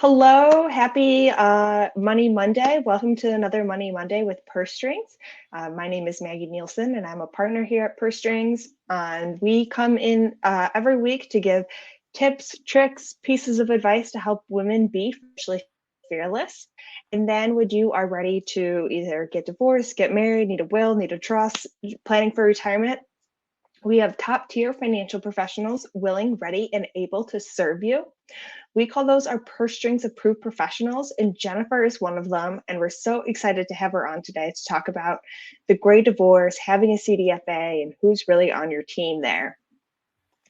Hello, happy Money Monday. Welcome to another Money Monday with Purse Strings. My name is Maggie Nielsen, and I'm a partner here at Purse Strings. And we come in every week to give tips, tricks, pieces of advice to help women be financially fearless. And then when you are ready to either get divorced, get married, need a will, need a trust, planning for retirement, we have top tier financial professionals willing, ready, and able to serve you. We call those our Purse Strings approved professionals, and Jennifer is one of them. And we're so excited to have her on today to talk about the great divorce, having a CDFA, and who's really on your team there.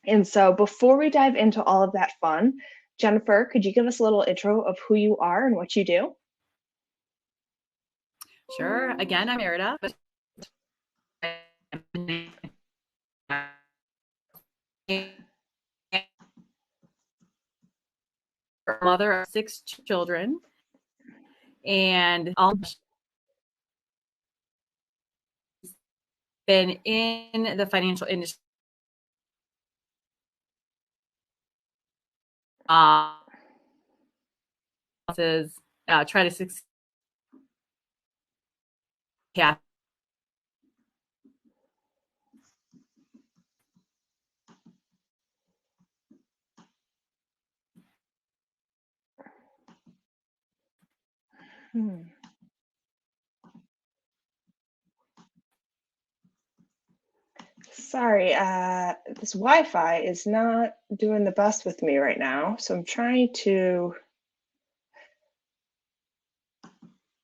And so before we dive into all of that fun, Jennifer, could you give us a little intro of who you are and what you do? Sure. Again, I'm Merida. Mother of 6 children, and all been in the financial industry. Try to succeed. Yeah. Sorry, this Wi-Fi is not doing the best with me right now, so I'm trying to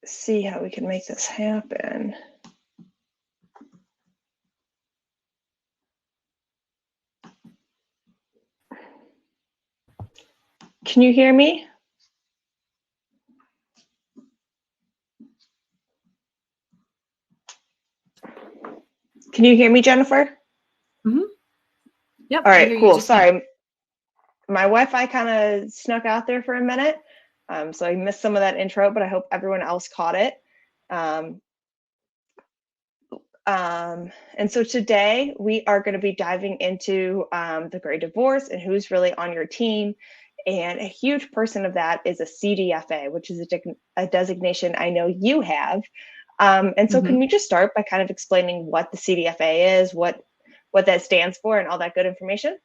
see how we can make this happen. Can you hear me? Can you hear me, Jennifer? Mm-hmm. Yep. All right, cool. Sorry. My Wi-Fi kind of snuck out there for a minute. So I missed some of that intro, but I hope everyone else caught it. And so today we are going to be diving into the great divorce and who's really on your team. And a huge portion of that is a CDFA, which is a designation I know you have. And so can we just start by kind of explaining what the CDFA is, what that stands for, and all that good information?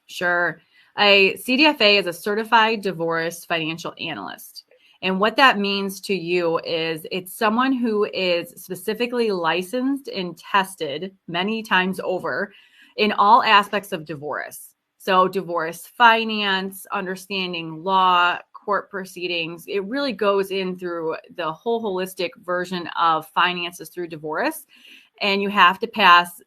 Sure. A CDFA is a certified divorce financial analyst. And what that means to you is it's someone who is specifically licensed and tested many times over in all aspects of divorce. So divorce finance, understanding law, court proceedings, it really goes in through the whole holistic version of finances through divorce. And you have to pass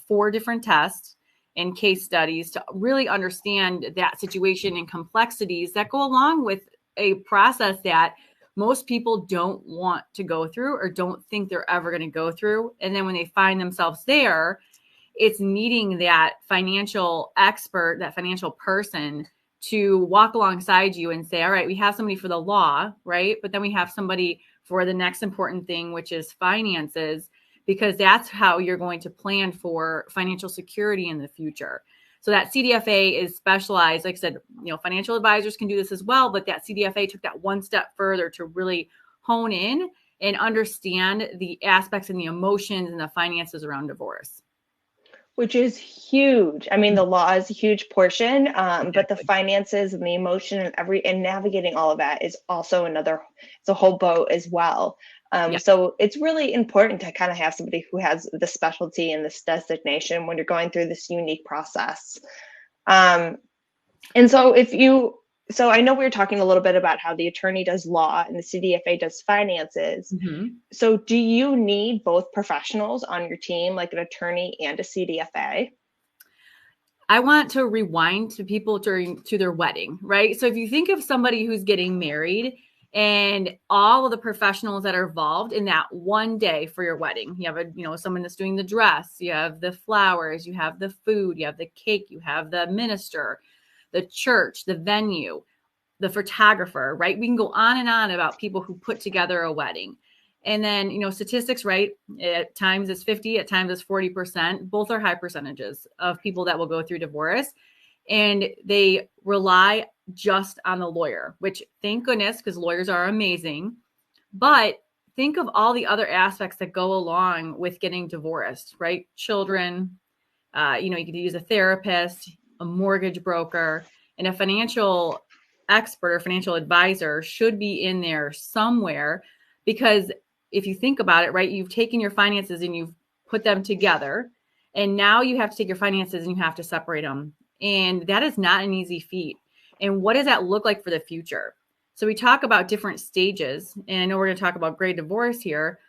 4 different tests and case studies to really understand that situation and complexities that go along with a process that most people don't want to go through or don't think they're ever going to go through. And then when they find themselves there, it's needing that financial expert, that financial person to walk alongside you and say, all right, we have somebody for the law, right? But then we have somebody for the next important thing, which is finances, because that's how you're going to plan for financial security in the future. So that CDFA is specialized. Like I said, financial advisors can do this as well, but that CDFA took that one step further to really hone in and understand the aspects and the emotions and the finances around divorce. Which is huge. I mean, the law is a huge portion, but the finances and the emotion and navigating all of that is also it's a whole boat as well. So it's really important to kind of have somebody who has the specialty and this designation when you're going through this unique process. And so I know we were talking a little bit about how the attorney does law and the CDFA does finances. So do you need both professionals on your team, like an attorney and a CDFA? I want to rewind to people to their wedding, right? So if you think of somebody who's getting married and all of the professionals that are involved in that one day for your wedding, you have someone that's doing the dress, you have the flowers, you have the food, you have the cake, you have the minister, the church, the venue, the photographer, right? We can go on and on about people who put together a wedding. And then, statistics, right? At times it's 50, at times it's 40%. Both are high percentages of people that will go through divorce. And they rely just on the lawyer, which thank goodness, because lawyers are amazing. But think of all the other aspects that go along with getting divorced, right? Children, you could use a therapist, a mortgage broker, and a financial expert or financial advisor should be in there somewhere, because if you think about it, right, you've taken your finances and you've put them together, and now you have to take your finances and you have to separate them. And that is not an easy feat. And what does that look like for the future? So we talk about different stages, and I know we're going to talk about gray divorce here,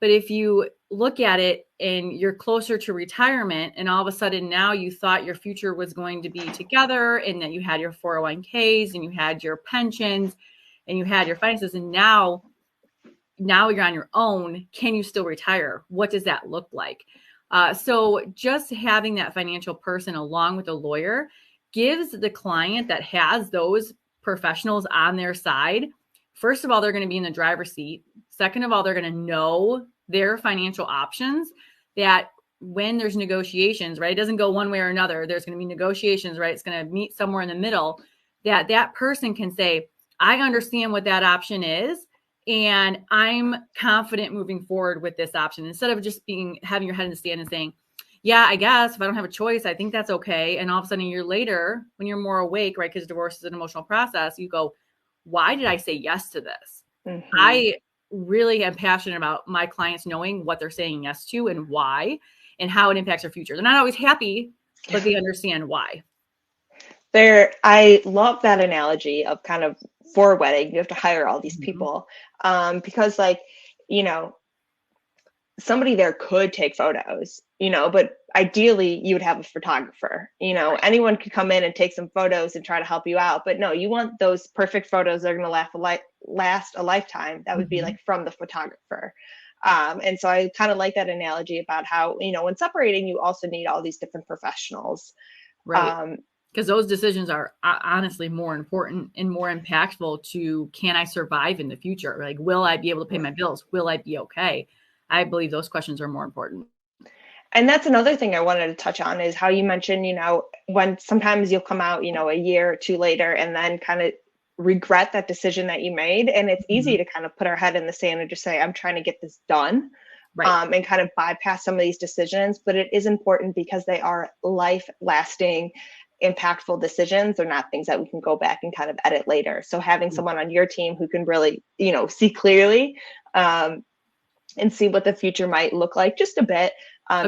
but if you look at it and you're closer to retirement and all of a sudden now you thought your future was going to be together and that you had your 401ks and you had your pensions and you had your finances, and now you're on your own, can you still retire? What does that look like? So just having that financial person along with a lawyer gives the client that has those professionals on their side, first of all, they're going to be in the driver's seat. Second of all, they're going to know their financial options, that when there's negotiations, right, it doesn't go one way or another. There's going to be negotiations, right? It's going to meet somewhere in the middle, that person can say, I understand what that option is, and I'm confident moving forward with this option, instead of just having your head in the sand and saying, yeah, I guess if I don't have a choice, I think that's okay. And all of a sudden a year later, when you're more awake, right, because divorce is an emotional process, you go, why did I say yes to this? Mm-hmm. I really am passionate about my clients knowing what they're saying yes to and why, and how it impacts their future. They're not always happy, but they understand why. I love that analogy of kind of, for a wedding, you have to hire all these people, because somebody there could take photos, but ideally you would have a photographer. Right. Anyone could come in and take some photos and try to help you out, but no, you want those perfect photos that are going to last a lifetime. That would be like from the photographer. And so I kind of like that analogy about how, when separating, you also need all these different professionals. Right. Because those decisions are honestly more important and more impactful to, can I survive in the future? Like, will I be able to pay my bills? Will I be okay? I believe those questions are more important. And that's another thing I wanted to touch on, is how you mentioned, when sometimes you'll come out, a year or two later and then kind of regret that decision that you made. And it's easy to kind of put our head in the sand and just say, I'm trying to get this done, right. And kind of bypass some of these decisions. But it is important because they are life-lasting, impactful decisions. They're not things that we can go back and kind of edit later. So having someone on your team who can really, see clearly, and see what the future might look like just a bit,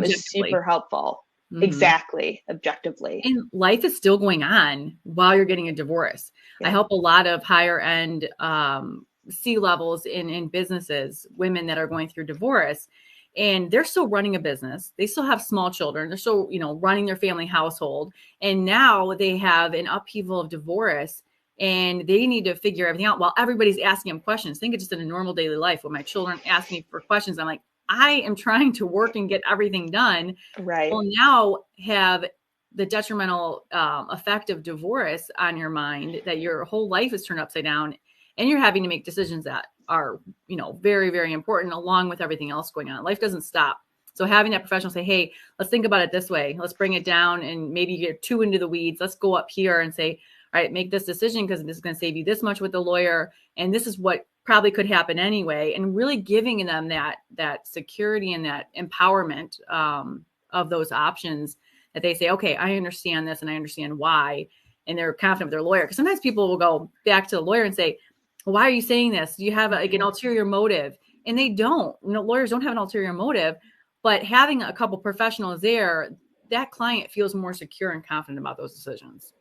is super helpful. Exactly. Objectively. And life is still going on while you're getting a divorce. I help a lot of higher end C-levels in businesses, women that are going through divorce, and they're still running a business. They still have small children. They're still, running their family household. And now they have an upheaval of divorce, and they need to figure everything out while everybody's asking them questions. Think of just in a normal daily life when my children ask me for questions. I'm like, I am trying to work and get everything done. Right. Well, now have the detrimental effect of divorce on your mind, that your whole life is turned upside down, and you're having to make decisions that are, very, very important, along with everything else going on. Life doesn't stop. So having that professional say, hey, let's think about it this way. Let's bring it down, and maybe get too into the weeds. Let's go up here and say, all right, make this decision because this is going to save you this much with the lawyer, and this is what probably could happen anyway. And really giving them that security and that empowerment of those options, that they say, okay, I understand this and I understand why. And they're confident with their lawyer. Because sometimes people will go back to the lawyer and say, well, why are you saying this? Do you have an ulterior motive? And they don't. Lawyers don't have an ulterior motive, but having a couple professionals there, that client feels more secure and confident about those decisions.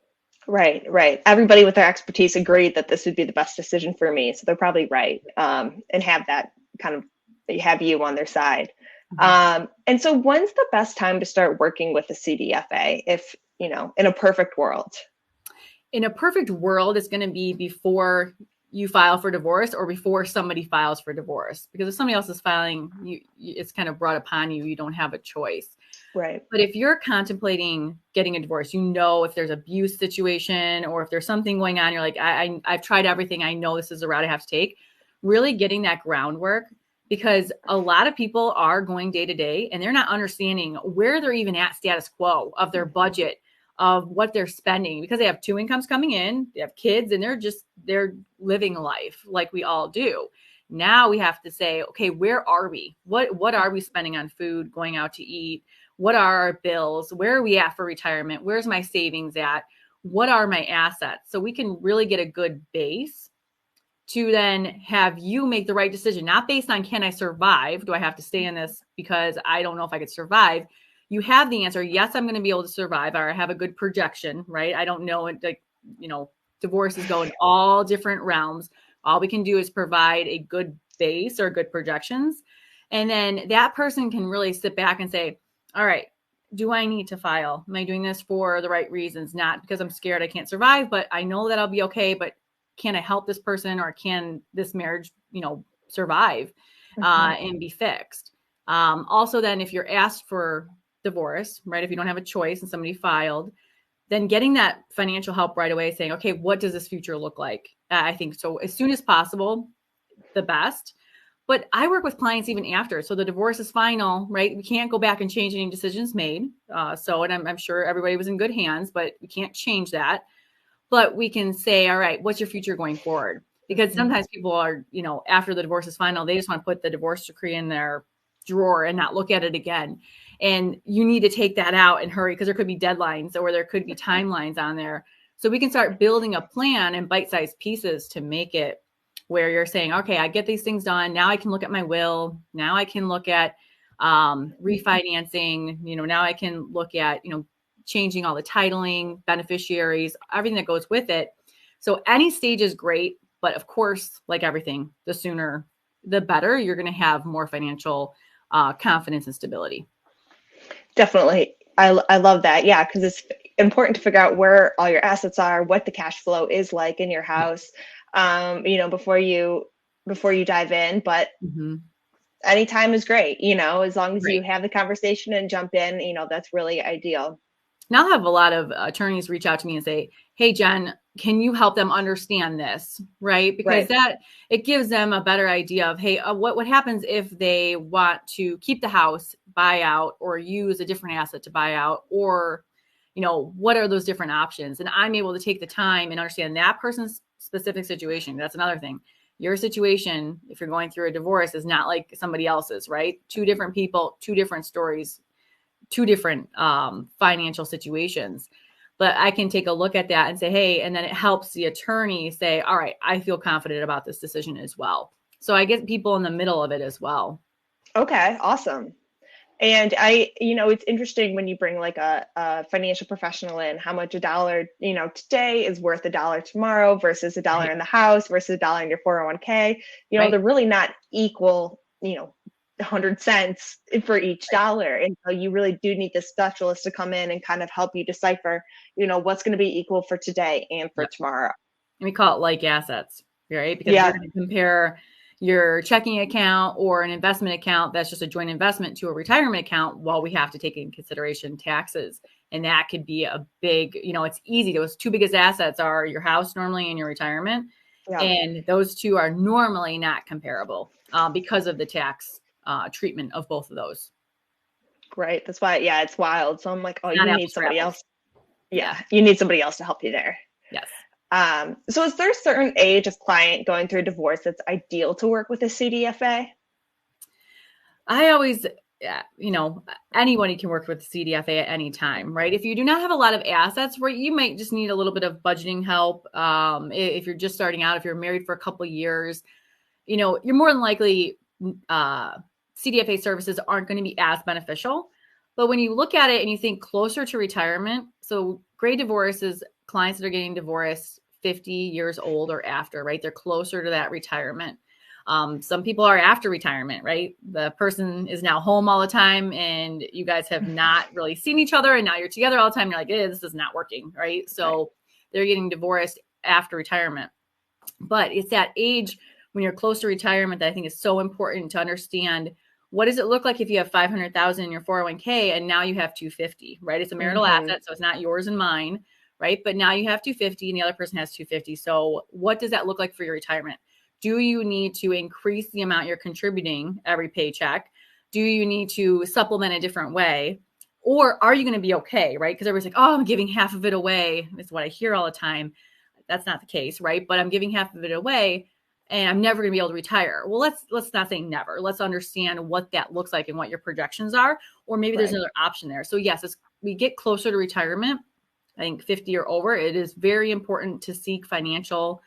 Right. Everybody with their expertise agreed that this would be the best decision for me. So they're probably right. And have that kind of, have you on their side. And so when's the best time to start working with the CDFA, if, in a perfect world? In a perfect world, it's going to be before you file for divorce or before somebody files for divorce. Because if somebody else is filing, it's kind of brought upon you. You don't have a choice. Right. But if you're contemplating getting a divorce, if there's abuse situation or if there's something going on, you're like, I've tried everything. I know this is the route I have to take. Really getting that groundwork, because a lot of people are going day to day and they're not understanding where they're even at status quo of their budget, of what they're spending, because they have two incomes coming in, they have kids, and they're living life like we all do. Now we have to say, okay, where are we? What are we spending on food, going out to eat? What are our bills? Where are we at for retirement? Where's my savings at? What are my assets? So we can really get a good base to then have you make the right decision, not based on, can I survive? Do I have to stay in this because I don't know if I could survive? You have the answer. Yes, I'm going to be able to survive, or I have a good projection, right? I don't know. Like, divorces go in all different realms. All we can do is provide a good base or good projections. And then that person can really sit back and say, all right, do I need to file? Am I doing this for the right reasons? Not because I'm scared I can't survive, but I know that I'll be okay. But can I help this person, or can this marriage, survive and be fixed? Also, then if you're asked for divorce, right, if you don't have a choice and somebody filed, then getting that financial help right away, saying, okay, what does this future look like? I think so as soon as possible, the best. But I work with clients even after. So the divorce is final, right? We can't go back and change any decisions made. And I'm sure everybody was in good hands, but we can't change that. But we can say, all right, what's your future going forward? Because sometimes people are, after the divorce is final, they just want to put the divorce decree in their drawer and not look at it again. And you need to take that out and hurry, because there could be deadlines or there could be timelines on there. So we can start building a plan in bite-sized pieces to make it where you're saying, okay, I get these things done. Now I can look at my will. Now I can look at refinancing. Now I can look at, changing all the titling, beneficiaries, everything that goes with it. So any stage is great. But of course, like everything, the sooner, the better. You're going to have more financial confidence and stability. Definitely. I love that. Yeah, because it's important to figure out where all your assets are, what the cash flow is like in your house, before you dive in. But any time is great, as long as you have the conversation and jump in, that's really ideal. Now I have a lot of attorneys reach out to me and say, hey, Jen, can you help them understand this? Right? Because that it gives them a better idea of, hey, what happens if they want to keep the house, buy out, or use a different asset to buy out, or, what are those different options? And I'm able to take the time and understand that person's specific situation. That's another thing. Your situation, if you're going through a divorce, is not like somebody else's, right? Two different people, two different stories, two different financial situations. But I can take a look at that and say, hey, and then it helps the attorney say, all right, I feel confident about this decision as well. So I get people in the middle of it as well. Okay, awesome. And it's interesting when you bring like a financial professional in, how much a dollar, today is worth $1 tomorrow versus $1 in the house versus $1 in your 401k. They're really not equal, 100 cents for each dollar. And so you really do need this specialist to come in and kind of help you decipher, what's going to be equal for today and for tomorrow. And we call it like assets, right? Because you're going to compare your checking account or an investment account that's just a joint investment to a retirement account, while we have to take in consideration taxes. And that could be a big, it's easy. Those two biggest assets are your house normally and your retirement. Yeah. And those two are normally not comparable because of the tax treatment of both of those. Right. That's why, it's wild. So I'm like, oh, you need somebody else. Yeah. You need somebody else to help you there. Yes. So is there a certain age of client going through a divorce that's ideal to work with a CDFA? I always, anybody can work with the CDFA at any time, right? If you do not have a lot of assets, right, you might just need a little bit of budgeting help. If you're just starting out, if you're married for a couple of years, you're more than likely CDFA services aren't going to be as beneficial. But when you look at it and you think closer to retirement, so great divorce is clients that are getting divorced 50 years old or after, right? They're closer to that retirement. Some people are after retirement, right? The person is now home all the time and you guys have not really seen each other, and now you're together all the time. You're like, this is not working, right? So they're getting divorced after retirement. But it's that age when you're close to retirement that I think is so important to understand. What does it look like if you have $500,000 in your 401k and now you have $250, right? It's a marital asset, so it's not yours and mine, right? But now you have $250 and the other person has $250. So what does that look like for your retirement? Do you need to increase the amount you're contributing every paycheck? Do you need to supplement a different way? Or are you going to be okay, right? Because everybody's like, oh, I'm giving half of it away. That's what I hear all the time. That's not the case, right? But I'm giving half of it away and I'm never going to be able to retire. Well, let's not say never. Let's understand what that looks like and what your projections are, or maybe there's another option there. So yes, as we get closer to retirement, I think 50 or over, it is very important to seek financial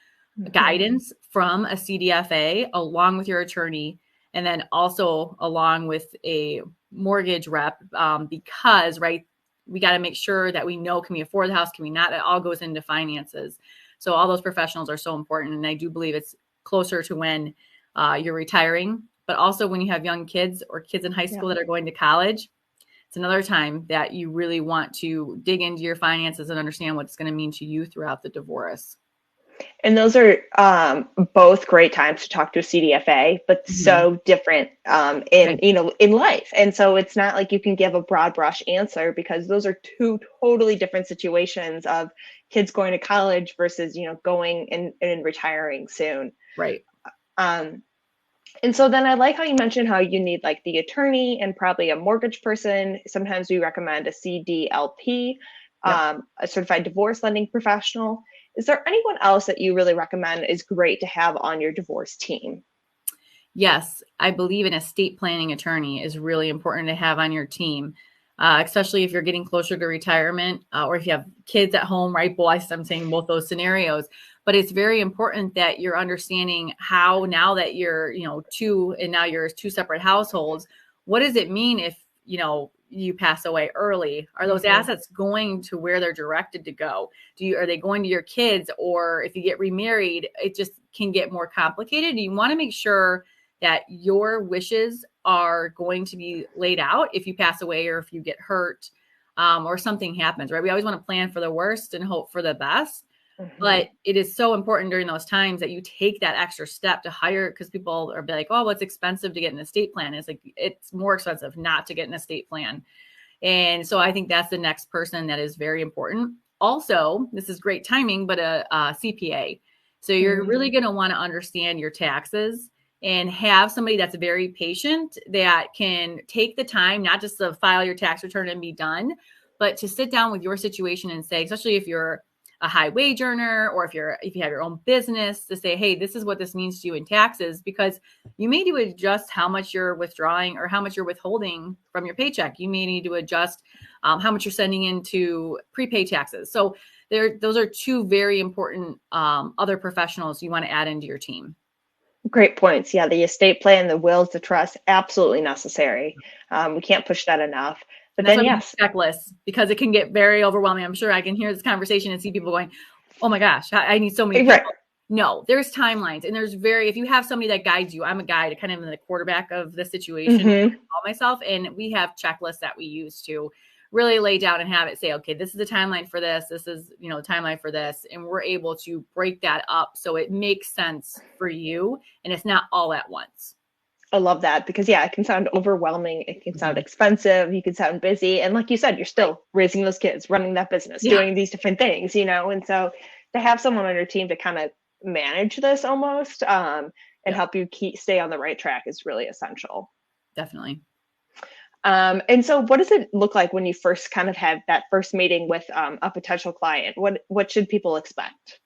guidance from a CDFA along with your attorney, and then also along with a mortgage rep, because, right, we got to make sure that we know, can we afford the house? Can we not? It all goes into finances. So all those professionals are so important. And I do believe it's closer to when you're retiring, but also when you have young kids or kids in high school that are going to college. It's another time that you really want to dig into your finances and understand what it's going to mean to you throughout the divorce. And those are both great times to talk to a CDFA, but so different in life. And so it's not like you can give a broad brush answer, because those are two totally different situations of kids going to college versus, going and retiring soon. Right. And so then I like how you mentioned how you need like the attorney and probably a mortgage person. Sometimes we recommend a CDLP, a certified divorce lending professional. Is there anyone else that you really recommend is great to have on your divorce team? Yes, I believe an estate planning attorney is really important to have on your team, especially if you're getting closer to retirement, or if you have kids at home, right? Boy, I'm saying both those scenarios, but it's very important that you're understanding how, now that you're, two, and now you're two separate households, what does it mean if, you pass away early? Are those assets going to where they're directed to go? Are they going to your kids? Or if you get remarried, it just can get more complicated. You want to make sure that your wishes are going to be laid out if you pass away or if you get hurt, or something happens, right? We always want to plan for the worst and hope for the best. But it is so important during those times that you take that extra step to hire, because people are like, oh, well, it's expensive to get an estate plan. It's like, it's more expensive not to get an estate plan. And so I think that's the next person that is very important. Also, this is great timing, but a CPA. So you're really going to want to understand your taxes and have somebody that's very patient, that can take the time, not just to file your tax return and be done, but to sit down with your situation and say, especially if you're a high wage earner, or if you have your own business, to say, hey, this is what this means to you in taxes, because you may need to adjust how much you're withdrawing or how much you're withholding from your paycheck. You may need to adjust how much you're sending into prepaid taxes. So those are two very important other professionals you want to add into your team. Great points. Yeah, the estate plan, the wills, the trust, absolutely necessary. We can't push that enough. But that's then, why checklists, because it can get very overwhelming. I'm sure I can hear this conversation and see people going, oh my gosh, I need so many people. Right. No, there's timelines, and if you have somebody that guides you, I'm a guide, kind of in the quarterback of the situation, I call myself, and we have checklists that we use to really lay down and have it say, okay, this is the timeline for this. This is, the timeline for this. And we're able to break that up so it makes sense for you and it's not all at once. I love that, because it can sound overwhelming. It can sound expensive. You can sound busy. And like you said, you're still raising those kids, running that business, doing these different things, and so to have someone on your team to kind of manage this almost, and help you stay on the right track is really essential. Definitely. And so what does it look like when you first kind of have that first meeting with a potential client? What should people expect?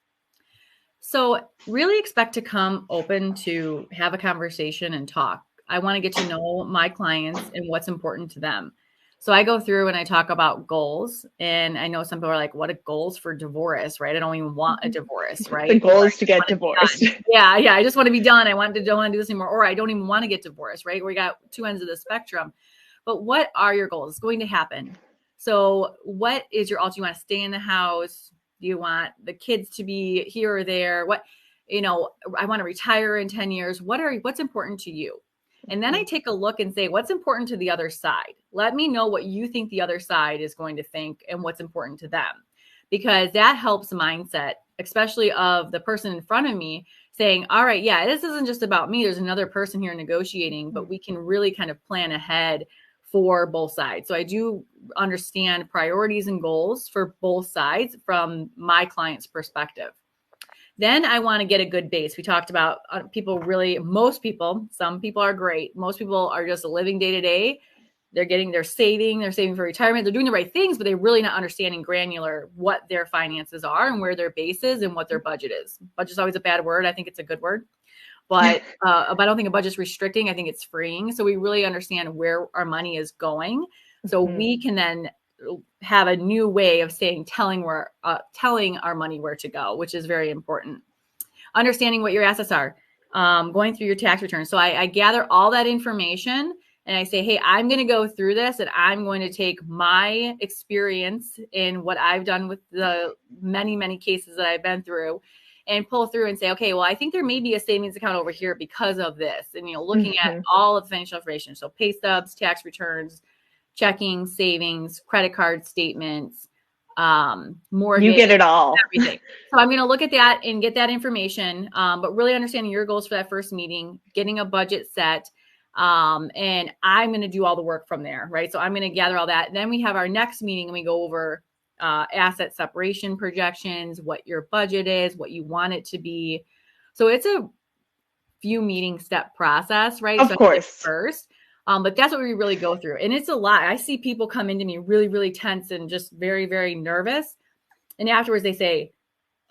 So really expect to come open to have a conversation and talk. I want to get to know my clients and what's important to them. So I go through and I talk about goals. And I know some people are like, what are goals for divorce, right? I don't even want a divorce, right? The goal is to get divorced. Yeah. I just want to be done. I don't want to do this anymore. Or I don't even want to get divorced, right? We got two ends of the spectrum. But what are your goals? It's going to happen. So what is your ultimate? You want to stay in the house? Do you want the kids to be here or there? I want to retire in 10 years. What's important to you? And then I take a look and say, what's important to the other side? Let me know what you think the other side is going to think and what's important to them, because that helps mindset, especially of the person in front of me saying, all right, yeah, this isn't just about me. There's another person here negotiating, but we can really kind of plan ahead for both sides. So I do understand priorities and goals for both sides from my client's perspective. Then I want to get a good base. We talked about most people, some people are great. Most people are just living day to day. they're saving for retirement. They're doing the right things, but they're really not understanding granular what their finances are and where their base is and what their budget is. Budget's always a bad word. I think it's a good word. But I don't think a budget's restricting. I think it's freeing. So we really understand where our money is going. So we can then have a new way of telling our money where to go, which is very important. Understanding what your assets are, going through your tax returns. So I gather all that information and I say, hey, I'm going to go through this and I'm going to take my experience in what I've done with the many, many cases that I've been through and pull through and say, okay, well, I think there may be a savings account over here because of this. And, looking at all of the financial information. So pay stubs, tax returns, checking, savings, credit card statements, mortgage. You get it all. Everything. So I'm going to look at that and get that information, but really understanding your goals for that first meeting, getting a budget set, and I'm going to do all the work from there, right? So I'm going to gather all that. Then we have our next meeting and we go over asset separation projections, what your budget is, what you want it to be. So it's a few meeting step process, right? Of course. First. But that's what we really go through. And it's a lot. I see people come into me really, really tense and just very, very nervous. And afterwards they say,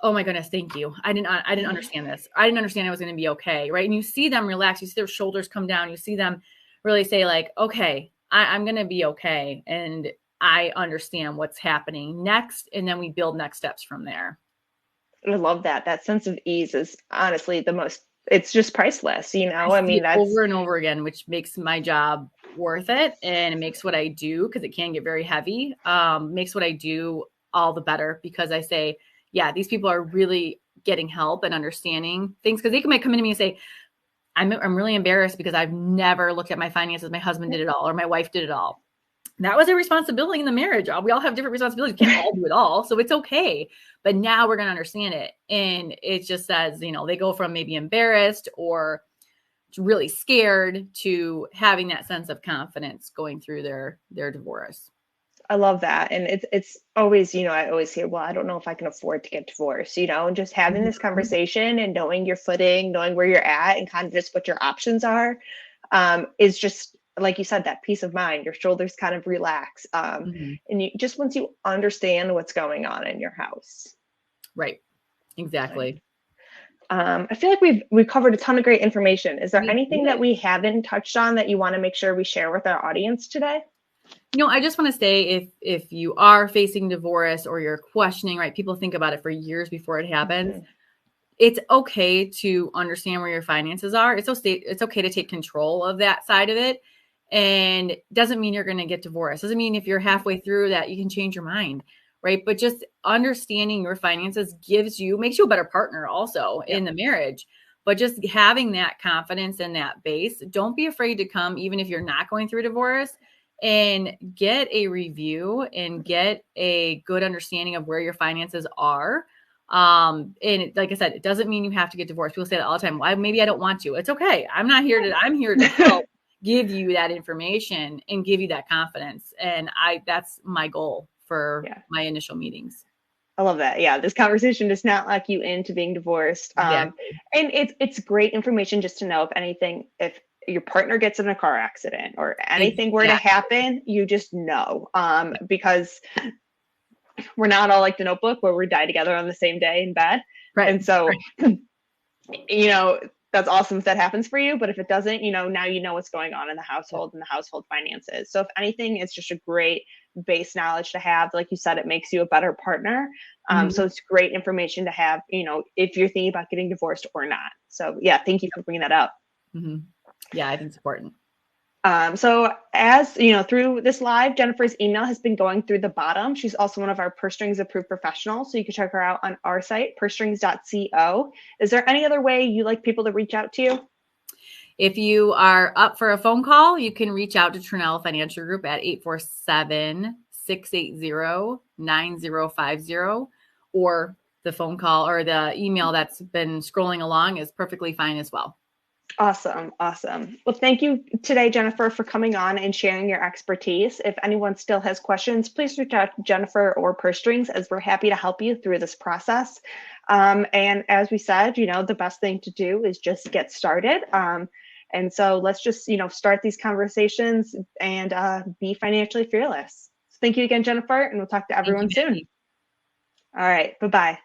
oh my goodness, thank you. I didn't understand this. I didn't understand I was going to be okay. Right. And you see them relax. You see their shoulders come down. You see them really say like, okay, I'm going to be okay. And I understand what's happening next. And then we build next steps from there. I love that. That sense of ease is honestly it's just priceless. I mean, that's over and over again, which makes my job worth it. And it makes what I do, because it can get very heavy, makes what I do all the better, because I say, yeah, these people are really getting help and understanding things, because they might come into me and say, I'm really embarrassed because I've never looked at my finances. My husband did it all, or my wife did it all. That was a responsibility in the marriage. We all have different responsibilities. We can't all do it all. So it's okay. But now we're going to understand it. And it just says, they go from maybe embarrassed or really scared to having that sense of confidence going through their divorce. I love that. And it's always, I always hear, well, I don't know if I can afford to get divorced, and just having this conversation and knowing your footing, knowing where you're at and kind of just what your options are, is just, like you said, that peace of mind. Your shoulders kind of relax. And you just, once you understand what's going on in your house. Right. Exactly. I feel like we've covered a ton of great information. Is there anything that we haven't touched on that you want to make sure we share with our audience today? I just want to say, if you are facing divorce or you're questioning, right, people think about it for years before it happens. It's okay to understand where your finances are. It's okay to take control of that side of it. And it doesn't mean you're going to get divorced. Doesn't mean if you're halfway through that you can change your mind, right? But just understanding your finances makes you a better partner also in the marriage. But just having that confidence and that base, don't be afraid to come, even if you're not going through a divorce, and get a review and get a good understanding of where your finances are. And like I said, it doesn't mean you have to get divorced. People say that all the time. Well, maybe I don't want to. It's okay. I'm here to help give you that information and give you that confidence. And that's my goal for my initial meetings. I love that. Yeah. This conversation does not lock you into being divorced. And it's great information just to know, if your partner gets in a car accident or anything were to happen, you just know, because we're not all like The Notebook where we die together on the same day in bed. Right. And so, that's awesome if that happens for you. But if it doesn't, now you know what's going on in the household and the household finances. So if anything, it's just a great base knowledge to have. Like you said, it makes you a better partner. So it's great information to have, if you're thinking about getting divorced or not. So yeah, thank you for bringing that up. Yeah, I think it's important. So as through this live, Jennifer's email has been going through the bottom. She's also one of our Purse Strings approved professionals. So you can check her out on our site, pursestrings.co. Is there any other way you like people to reach out to you? If you are up for a phone call, you can reach out to Tranel Financial Group at 847-680-9050, or the phone call or the email that's been scrolling along is perfectly fine as well. Awesome. Well, thank you today, Jennifer, for coming on and sharing your expertise. If anyone still has questions, please reach out to Jennifer or Purse Strings, as we're happy to help you through this process. And as we said, the best thing to do is just get started. And so let's just, start these conversations and be financially fearless. So thank you again, Jennifer, and we'll talk to Thank you, everyone soon. Maggie. All right, bye-bye.